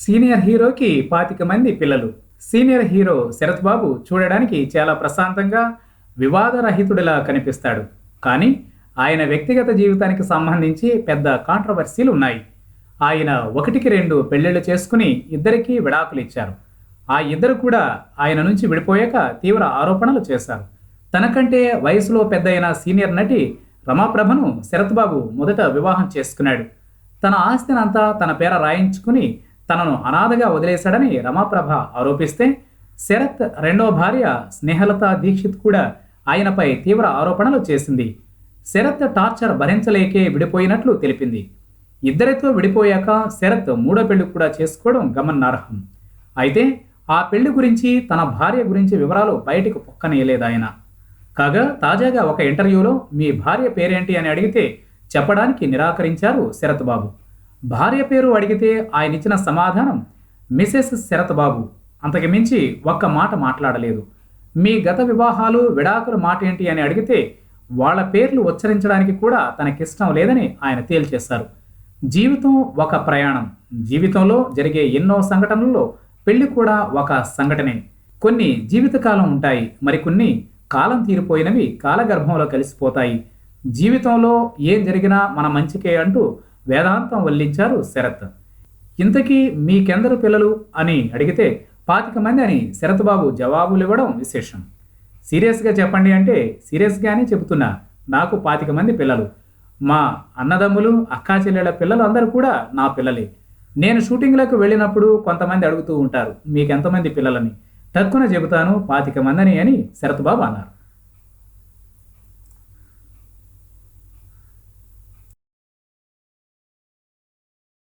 Senior హీరోకి 25 మంది పిల్లలు. సీనియర్ హీరో శరత్ బాబు చూడడానికి చాలా ప్రశాంతంగా, వివాదరహితుడిలా కనిపిస్తాడు. కానీ ఆయన వ్యక్తిగత జీవితానికి సంబంధించి పెద్ద కాంట్రవర్సీలు ఉన్నాయి. ఆయన ఒకటికి రెండు పెళ్లిళ్లు చేసుకుని ఇద్దరికీ విడాకులిచ్చారు. ఆ ఇద్దరు కూడా ఆయన నుంచి విడిపోయాక తీవ్ర ఆరోపణలు చేశారు. తనకంటే వయసులో పెద్దయిన సీనియర్ నటి రమాప్రభను శరత్ బాబు మొదట వివాహం చేసుకున్నాడు. తన ఆస్తినంతా తన పేర రాయించుకుని తనను అనాథగా వదిలేశాడని రమాప్రభ ఆరోపిస్తే, శరత్ రెండో భార్య స్నేహలతా దీక్షిత్ కూడా ఆయనపై తీవ్ర ఆరోపణలు చేసింది. శరత్ టార్చర్ భరించలేకే విడిపోయినట్లు తెలిపింది. ఇద్దరితో విడిపోయాక శరత్ మూడో పెళ్లి కూడా చేసుకోవడం గమనార్హం. అయితే ఆ పెళ్లి గురించి, తన భార్య గురించి వివరాలు బయటకు పొక్కనీయలేదాయన. కాగా తాజాగా ఒక ఇంటర్వ్యూలో మీ భార్య పేరేంటి అని అడిగితే చెప్పడానికి నిరాకరించారు శరత్ బాబు. భార్య పేరు అడిగితే ఆయన ఇచ్చిన సమాధానం మిసెస్ శరత్ బాబు. అంతకు మించి ఒక్క మాట మాట్లాడలేదు. మీ గత వివాహాలు, విడాకుల మాట ఏంటి అని అడిగితే వాళ్ళ పేర్లు ఉచ్చరించడానికి కూడా తనకిష్టం లేదని ఆయన తేల్చేశారు. జీవితం ఒక ప్రయాణం. జీవితంలో జరిగే ఎన్నో సంఘటనల్లో పెళ్లి కూడా ఒక సంఘటనే. కొన్ని జీవితకాలం ఉంటాయి, మరికొన్ని కాలం తీరిపోయినవి కాలగర్భంలో కలిసిపోతాయి. జీవితంలో ఏం జరిగినా మన మంచికే అంటూ వేదాంతం వల్లించారు శరత్. ఇంతకీ మీకెందరు పిల్లలు అని అడిగితే 25 మంది అని శరత్ బాబు జవాబులు ఇవ్వడం విశేషం. సీరియస్గా చెప్పండి అంటే సీరియస్గానే చెబుతున్నా. నాకు 25 మంది పిల్లలు. మా అన్నదమ్ములు, అక్కా చెల్లెళ్ళ పిల్లలు అందరూ కూడా నా పిల్లలే. నేను షూటింగ్లకు వెళ్ళినప్పుడు కొంతమంది అడుగుతూ ఉంటారు, మీకెంతమంది పిల్లలని. తక్కువ చెబుతాను 25 మందిని అని శరత్ బాబు అన్నారు.